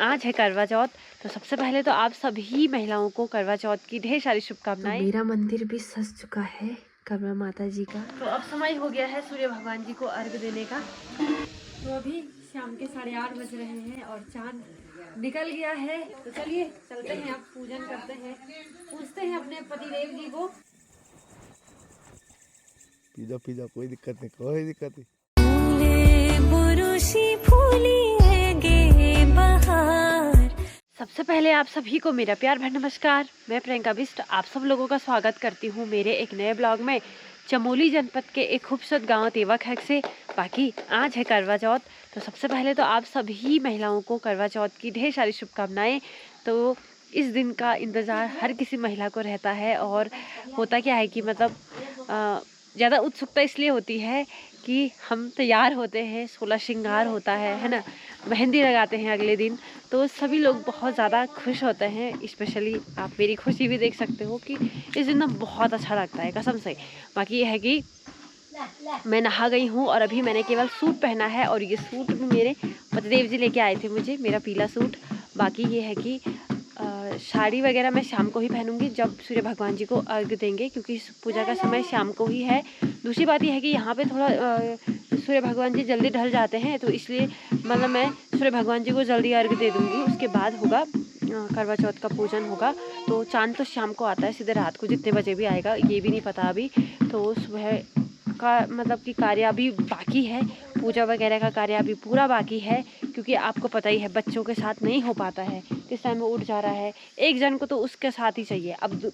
आज है करवा चौथ, तो सबसे पहले तो आप सभी महिलाओं को करवा चौथ की ढेर सारी शुभकामनाएं। तो मेरा मंदिर भी सज चुका है करवा माता जी का। तो अब समय हो गया है सूर्य भगवान जी को अर्घ देने का। तो अभी शाम के 8:30 बज रहे हैं और चांद निकल गया है। तो चलिए चलते हैं, अब पूजन करते हैं, पूछते हैं अपने पतिदेव जी को। पिज्जा पिज्जा कोई दिक्कत नहीं, कोई दिक्कत नहीं। सबसे पहले आप सभी को मेरा प्यार भरा नमस्कार। मैं प्रियंका बिष्ट आप सब लोगों का स्वागत करती हूँ मेरे एक नए ब्लॉग में, चमोली जनपद के एक खूबसूरत गांव तेवाखैक से। बाकी आज है करवा चौथ, तो सबसे पहले तो आप सभी महिलाओं को करवा चौथ की ढेर सारी शुभकामनाएं। तो इस दिन का इंतज़ार हर किसी महिला को रहता है, और होता क्या है कि मतलब ज़्यादा उत्सुकता इसलिए होती है कि हम तैयार होते हैं, 16 श्रृंगार होता है ना, मेहंदी लगाते हैं अगले दिन, तो सभी लोग बहुत ज़्यादा खुश होते हैं। स्पेशली आप मेरी खुशी भी देख सकते हो कि इस दिन ना बहुत अच्छा लगता है कसम से। बाकी ये है कि मैं नहा गई हूँ और अभी मैंने केवल सूट पहना है, और ये सूट भी मेरे पतिदेव जी लेके आए थे मुझे, मेरा पीला सूट। बाकी ये है कि साड़ी वगैरह मैं शाम को ही पहनूंगी जब सूर्य भगवान जी को अर्घ देंगे, क्योंकि पूजा का समय शाम को ही है। दूसरी बात यह है कि यहाँ पे थोड़ा सूर्य भगवान जी जल्दी ढल जाते हैं, तो इसलिए मतलब मैं सूर्य भगवान जी को जल्दी अर्घ दे दूँगी। उसके बाद होगा करवा चौथ का पूजन होगा। तो चांद तो शाम को आता है, सीधे रात को जितने बजे भी आएगा ये भी नहीं पता अभी। तो सुबह का मतलब कि कार्य अभी बाकी है, पूजा वगैरह का कार्य अभी पूरा बाकी है, क्योंकि आपको पता ही है बच्चों के साथ नहीं हो पाता है। किस टाइम में उठ जा रहा है, एक जन को तो उसके साथ ही चाहिए। अब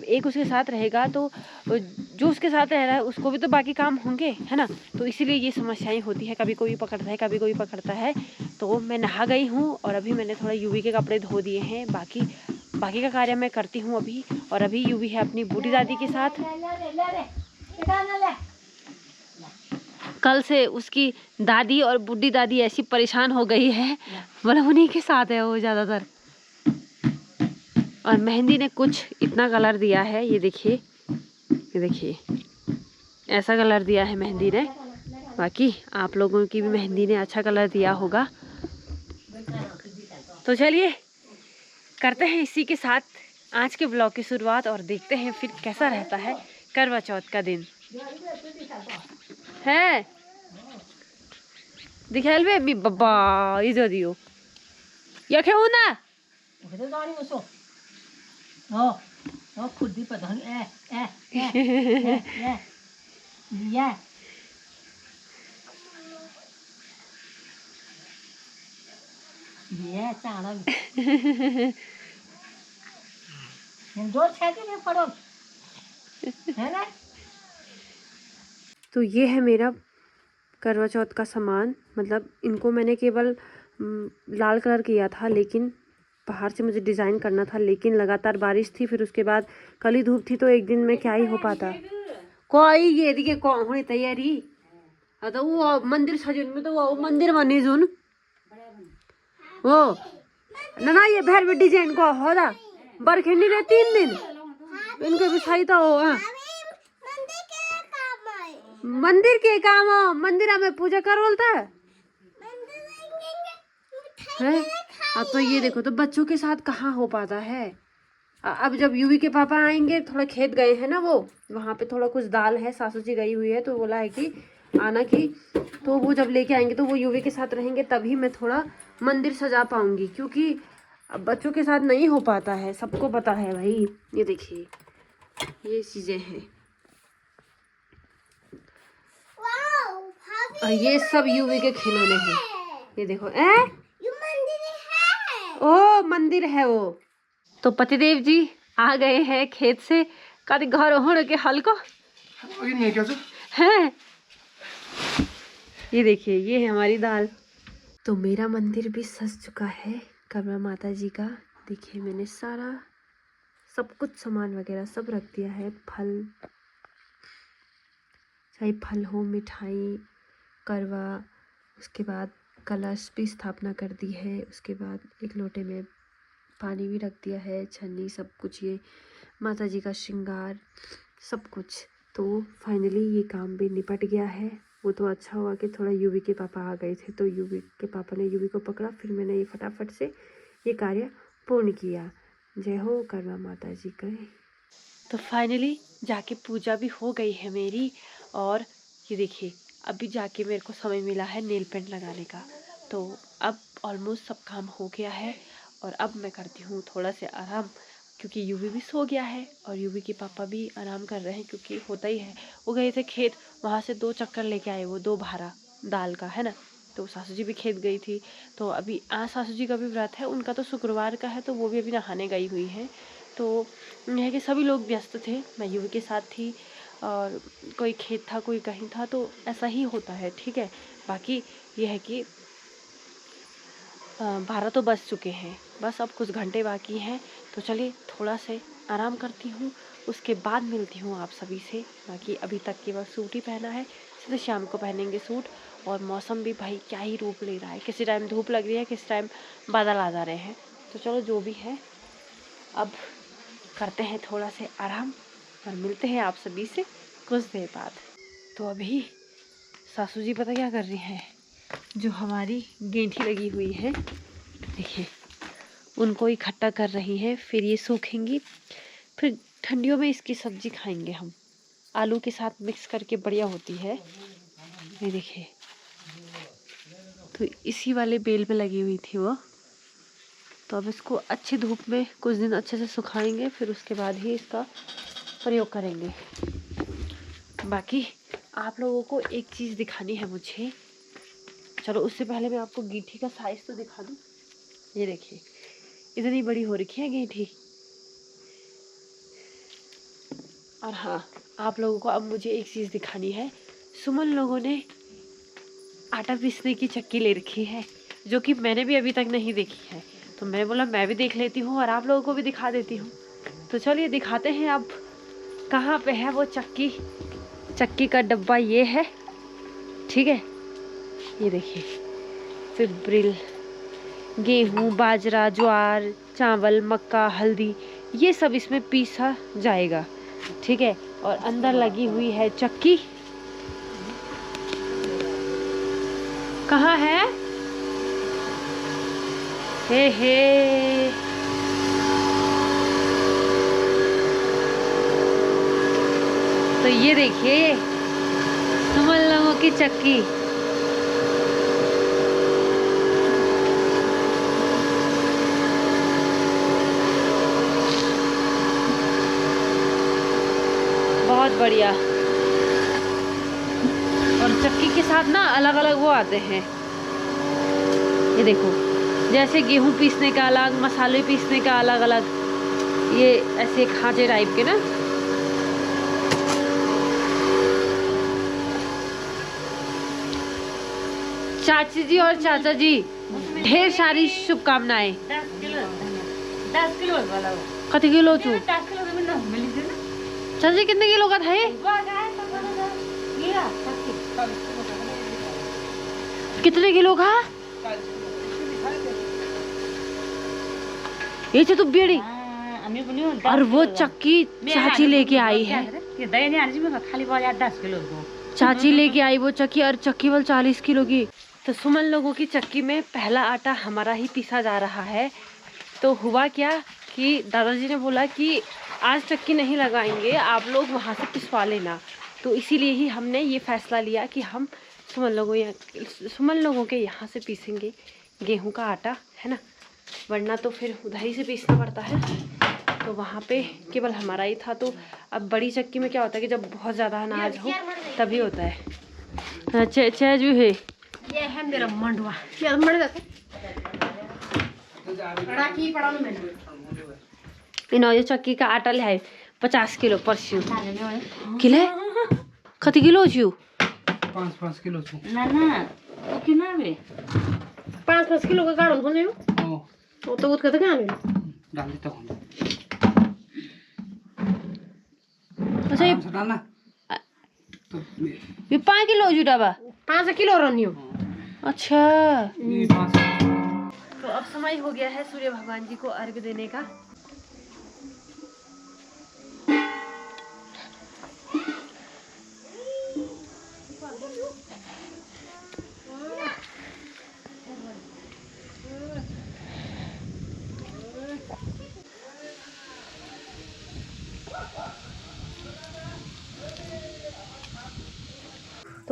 एक उसके साथ रहेगा तो जो उसके साथ रह रहा है उसको भी तो बाकी काम होंगे, है ना। तो इसीलिए ये समस्याएं होती है, कभी कोई पकड़ता है कभी कोई पकड़ता है। तो मैं नहा गई हूँ और अभी मैंने थोड़ा यूवी के कपड़े धो दिए हैं। बाकी का कार्य मैं करती हूँ अभी। और अभी यूवी है अपनी बूढ़ी दादी के साथ। कल से उसकी दादी और बूढ़ी दादी ऐसी परेशान हो गई है, मतलब उन्हीं के साथ है वो ज़्यादातर। और मेहंदी ने कुछ इतना कलर दिया है, ये देखिए, ये देखिए ऐसा कलर दिया है मेहंदी ने। बाकी आप लोगों की भी मेहंदी ने अच्छा कलर दिया होगा। तो चलिए करते हैं इसी के साथ आज के ब्लॉग की शुरुआत, और देखते हैं फिर कैसा रहता है करवा चौथ का दिन है। दिखाल बे मी बाबा इधर दियो या क्यों ना खुद ही पता नहीं ये चाड़ा जोर छाती में पड़ो है ना। तो ये है मेरा करवा चौथ का सामान। मतलब इनको मैंने केवल लाल कलर किया था, लेकिन बाहर से मुझे डिज़ाइन करना था, लेकिन लगातार बारिश थी, फिर उसके बाद कली धूप थी, तो एक दिन में क्या ही हो पाता। कोई ये दिखे कौन होनी तैयारी तो वो मंदिर सजन में, तो वो मंदिर बनी जुन वो ना ये भैर में डिजाइन को हो रहा बरखे नहीं रहे 3 दिन इनके भी सही तो हो। मंदिर के काम हो, मंदिर में पूजा कर बोलता है। अब तो ये देखो, तो बच्चों के साथ कहाँ हो पाता है। अब जब यूवी के पापा आएंगे, थोड़ा खेत गए हैं ना वो, वहाँ पे थोड़ा कुछ दाल है, सासू जी गई हुई है, तो बोला है कि आना की, तो वो जब लेके आएंगे तो वो यूवी के साथ रहेंगे, तभी मैं थोड़ा मंदिर सजा पाऊंगी, क्योंकि अब बच्चों के साथ नहीं हो पाता है, सबको पता है भाई। ये देखिए ये चीजें हैं, और ये सब यूवी के खिलौने हैं। ये देखो ओ मंदिर है वो। तो पतिदेव जी आ गए हैं खेत से, कभी घर होने के हल को है। ये देखिए ये है हमारी दाल। तो मेरा मंदिर भी सज चुका है करवा माता जी का। देखिए मैंने सारा सब कुछ सामान वगैरह सब रख दिया है, फल, चाहे फल हो, मिठाई, करवा, उसके बाद कलश भी स्थापना कर दी है, उसके बाद एक लोटे में पानी भी रख दिया है, छन्नी, सब कुछ, ये माता जी का श्रृंगार सब कुछ। तो फाइनली ये काम भी निपट गया है। वो तो अच्छा हुआ कि थोड़ा यूवी के पापा आ गए थे, तो यूवी के पापा ने यूवी को पकड़ा, फिर मैंने ये फटाफट से ये कार्य पूर्ण किया। जय हो करवा माता जी का। तो फाइनली जाके पूजा भी हो गई है मेरी, और ये देखिए अभी जाके मेरे को समय मिला है नेल पेंट लगाने का। तो अब ऑलमोस्ट सब काम हो गया है और अब मैं करती हूँ थोड़ा से आराम, क्योंकि यूवी भी सो गया है और यूवी के पापा भी आराम कर रहे हैं, क्योंकि होता ही है, वो गए थे खेत, वहाँ से 2 चक्कर लेके आए, वो 2 भारा दाल का है ना। तो सासू जी भी खेत गई थी, तो अभी आज सासू जी का भी व्रत है, उनका तो शुक्रवार का है, तो वो भी अभी नहाने गई हुई हैं। तो यह है कि सभी लोग व्यस्त थे, मैं यूवी के साथ थी, और कोई खेत था कोई कहीं था, तो ऐसा ही होता है, ठीक है। बाकी यह है कि 12 तो बज चुके हैं, बस अब कुछ घंटे बाकी हैं, तो चलिए थोड़ा से आराम करती हूँ, उसके बाद मिलती हूँ आप सभी से। बाकी अभी तक केवल सूट ही पहना है, सीधे शाम को पहनेंगे सूट। और मौसम भी भाई क्या ही रूप ले रहा है, किसी टाइम धूप लग रही है, किसी टाइम बादल आ जा रहे हैं। तो चलो जो भी है, अब करते हैं थोड़ा से आराम और मिलते हैं आप सभी से कुछ देर बाद। तो अभी सासू जी पता क्या कर रही हैं, जो हमारी गेंठी लगी हुई है देखिए, उनको इकट्ठा कर रही हैं, फिर ये सूखेंगी, फिर ठंडियों में इसकी सब्जी खाएंगे हम, आलू के साथ मिक्स करके बढ़िया होती है। ये देखिए, तो इसी वाले बेल पे लगी हुई थी वो, तो अब इसको अच्छी धूप में कुछ दिन अच्छे से सुखाएंगे, फिर उसके बाद ही इसका प्रयोग करेंगे। बाकी आप लोगों को एक चीज़ दिखानी है मुझे, चलो उससे पहले मैं आपको गेंठी का साइज़ तो दिखा दूँ। ये देखिए इतनी बड़ी हो रखी है गेंठी। और हाँ, आप लोगों को अब मुझे एक चीज़ दिखानी है, सुमन लोगों ने आटा पीसने की चक्की ले रखी है, जो कि मैंने भी अभी तक नहीं देखी है, तो मैं बोला मैं भी देख लेती हूँ और आप लोगों को भी दिखा देती हूँ। तो चलिए दिखाते हैं अब कहाँ पे है वो चक्की। चक्की का डब्बा ये है, ठीक है। ये देखिए, फिब्रिल, गेहूँ, बाजरा, ज्वार, चावल, मक्का, हल्दी, ये सब इसमें पीसा जाएगा, ठीक है। और अंदर लगी हुई है चक्की। कहाँ है? हे तो ये देखिए सुमन लोगों की चक्की। बहुत बढ़िया। और चक्की के साथ ना अलग अलग वो आते हैं, ये देखो, जैसे गेहूं पीसने का अलग, मसाले पीसने का अलग अलग, ये ऐसे खांचे टाइप के ना। चाची जी और चाचा जी ढेर सारी शुभकामनाएं। 10 किलो वाला वो। कति किलो चू? 10 किलो में ना मिली थी ना। चाचा जी कितने किलो का था ये? कितने किलो का? ये तो बेड़ी। और वो चक्की चाची लेके आई है, खाली 10 किलो को चाची लेके आई वो चक्की, और चक्की वाल 40 किलो की। तो सुमन लोगों की चक्की में पहला आटा हमारा ही पीसा जा रहा है। तो हुआ क्या कि दादाजी ने बोला कि आज चक्की नहीं लगाएंगे, आप लोग वहाँ से पिसवा लेना। तो इसीलिए ही हमने ये फैसला लिया कि हम सुमन लोगों के यहाँ से पीसेंगे गेहूं का आटा, है ना, वरना तो फिर उधर ही से पीसना पड़ता है। तो वहाँ पे केवल हमारा ही था। तो अब बड़ी चक्की में क्या होता है कि जब बहुत ज़्यादा अनाज हो तभी होता है। अच्छा जो है ये है मेरा मंडवा। इन चक्की का आटा ले आए 50 किलो परस्यू किले कति किलो छु 5 किलो छु ना ना तो किना बे 5 किलो का गाड़न खोने हो तो उत कते गाने डाल देता हूं। अच्छा ये डालना तो ये 5 किलो जुटा बा 5 किलो रनियो। अच्छा, ये 5। तो अब समय हो गया है सूर्य भगवान जी को अर्घ देने का।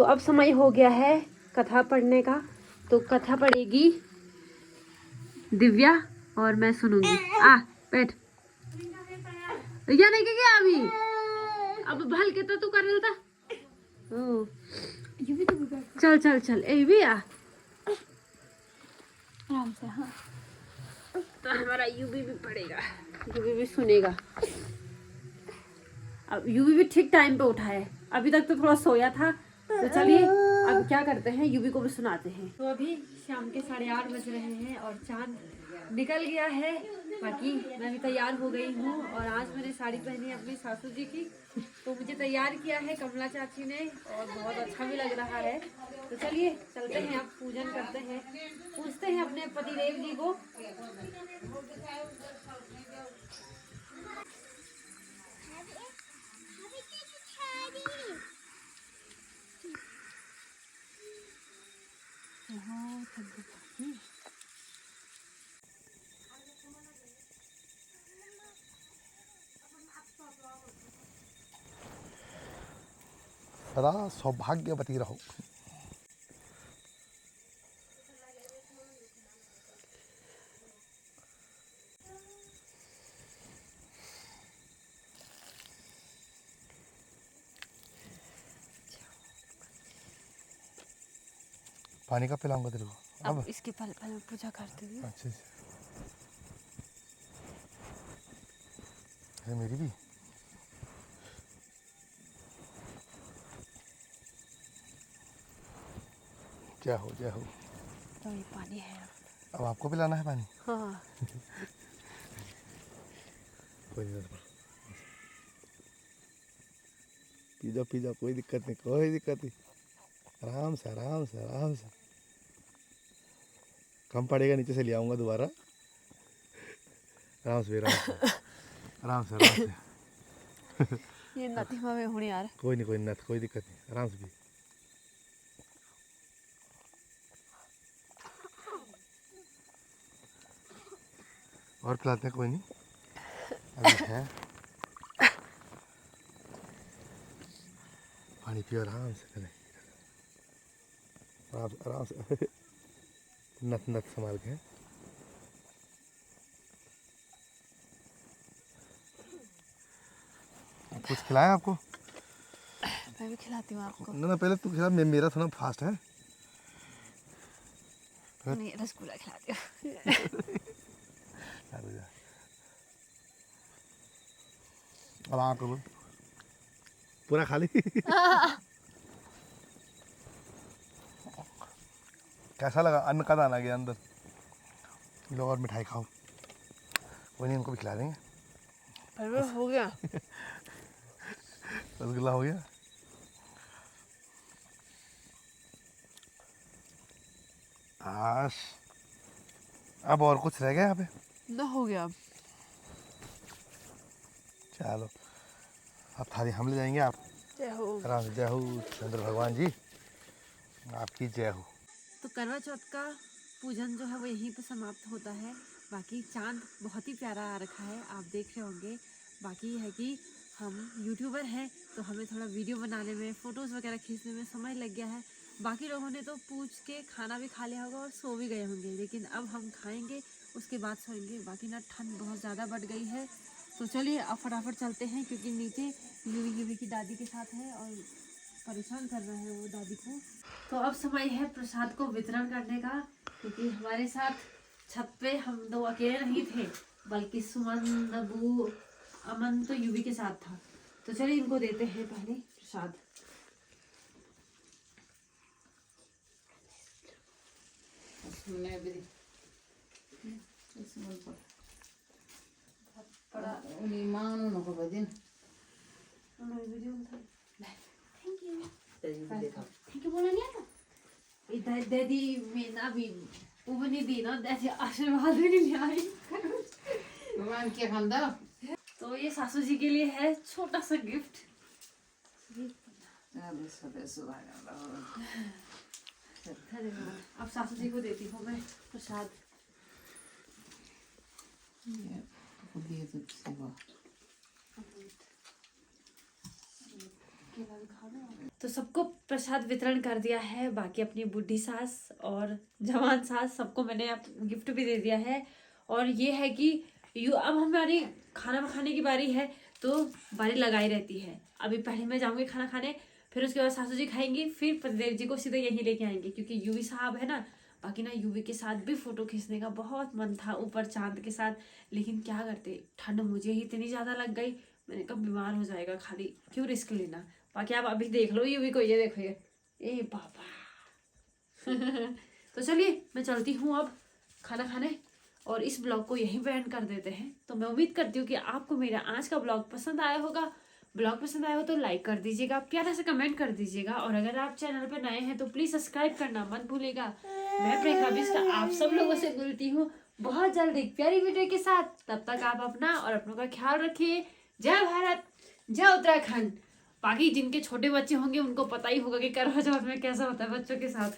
तो अब समय हो गया है कथा पढ़ने का। तो कथा पढ़ेगी दिव्या और मैं सुनूंगी। बैठ या नहीं क्या अभी अब भल के तो तू कर लेता। चल चल चल ए भी आ आराम से। हाँ तो हमारा यूबी भी पढ़ेगा, यूबी भी सुनेगा। अब यूबी भी ठीक टाइम पे उठा है, अभी तक तो थोड़ा सोया था। तो चलिए अब क्या करते हैं, यूबी को भी सुनाते हैं। तो अभी शाम के 8:30 बज रहे हैं और चांद निकल गया है। बाकी मैं भी तैयार हो गई हूँ और आज मैंने साड़ी पहनी है अपनी सासू जी की। तो मुझे तैयार किया है कमला चाची ने और बहुत अच्छा भी लग रहा है। तो चलिए चलते हैं, अब पूजन करते हैं, पूछते हैं अपने पतिदेव जी को। सदा सौभाग्यवती रहो। पानी का पिलाऊंगा तेरे को अब इसके पल पल में पूजा करते हुए। अच्छा अच्छा, है मेरी भी। जय हो जय हो। तो ये पानी है अब आपको पिलाना है पानी? हाँ। कोई नहीं, पी जाओ पी जाओ, कोई दिक्कत नहीं कोई दिक्कत नहीं। आराम से आराम से आराम से, कम पड़ेगा नीचे से ले आऊँगा दोबारा। आराम से आराम से आराम से आराम से। ये नथी में हूँ यार। कोई नहीं कोई दिक्कत नहीं, आराम से भी। और पिलाते हैं, कोई नहीं अभी है। पानी पियो आराम से, आराम से नथ नथ संभाल के। कुछ खिलाया आपको? मैं भी खिलाती हूँ आपको। ना पहले तू खिला, मेरा थोड़ा फास्ट है। नहीं रसगुल्ला खिलाती हूँ। अब आ करो पूरा खाली। कैसा लगा? अन्न का दाना गया अंदर। लो और मिठाई खाओ, कोई नहीं, इनको भी खिला देंगे। हो गया। रसगुल्ला हो गया। आश, अब और कुछ रह गया यहाँ पे? ना हो गया अब। चलो अब थाली हम ले जाएंगे। आप जय हो। आराम से। जय हो चंद्र भगवान जी, आपकी जय हो। तो करवा चौथ का पूजन जो है वो यहीं पे समाप्त होता है। बाकी चांद बहुत ही प्यारा आ रखा है, आप देख रहे होंगे। बाकी है कि हम यूट्यूबर हैं तो हमें थोड़ा वीडियो बनाने में, फ़ोटोज़ वगैरह खींचने में समय लग गया है। बाकी लोगों ने तो पूछ के खाना भी खा लिया होगा और सो भी गए होंगे, लेकिन अब हम खाएंगे उसके बाद सोएंगे। बाकी ना ठंड बहुत ज़्यादा बढ़ गई है। तो चलिए अब फटाफट चलते हैं, क्योंकि नीचे यूवी की दादी के साथ है और परेशान कर रहे हैं वो दादी को। तो अब समय है प्रसाद को वितरण करने का, क्योंकि हमारे साथ छत पे हम दो अकेले नहीं थे, बल्कि सुमन, नबू, अमन तो यूवी के साथ था। तो चलिए इनको देते हैं पहले प्रसाद। थैंक यू बोला नहीं आता। दादी में ना भी वो भी नहीं दी ना, ऐसे आशीर्वाद भी नहीं आई। तो ये सासू जी के लिए है छोटा सा गिफ्ट। अब सासू जी को देती हूँ मैं प्रसाद। तो सबको प्रसाद वितरण कर दिया है, बाकी अपनी बूढ़ी सास और जवान सास सबको मैंने अब गिफ्ट भी दे दिया है। और ये है कि अब हमारी खाना खाने की बारी है, तो बारी लगाई रहती है। अभी पहले मैं जाऊंगी खाना खाने, फिर उसके बाद सासू जी खाएंगी, फिर पतिदेव जी को सीधे यहीं लेके आएंगे, क्योंकि यूवी साहब है ना। बाकी ना यूवी के साथ भी फोटो खींचने का बहुत मन था ऊपर चांद के साथ, लेकिन क्या करते, ठंड मुझे ही इतनी ज़्यादा लग गई। मैंने कहा बीमार हो जाएगा, खाली क्यों रिस्क लेना। बाकी आप अभी देख लो यूवी को, ये देखो ये, ए बाबा। तो चलिए मैं चलती हूँ अब खाना खाने, और इस ब्लॉग को यहीं पे एंड कर देते हैं। तो मैं उम्मीद करती हूँ कि आपको मेरा आज का ब्लॉग पसंद आया होगा। ब्लॉग पसंद आया हो तो लाइक कर दीजिएगा, प्यारा से कमेंट कर दीजिएगा, और अगर आप चैनल पर नए हैं तो प्लीज़ सब्सक्राइब करना मत भूलिएगा। मैं प्रियंका बिष्ट आप सब लोगों से मिलती हूँ बहुत जल्द एक प्यारी वीडियो के साथ। तब तक आप अपना और अपनों का ख्याल रखिए। जय भारत, जय उत्तराखंड। बाकी जिनके छोटे बच्चे होंगे उनको पता ही होगा कि करवा चौथ में कैसा होता है बच्चों के साथ।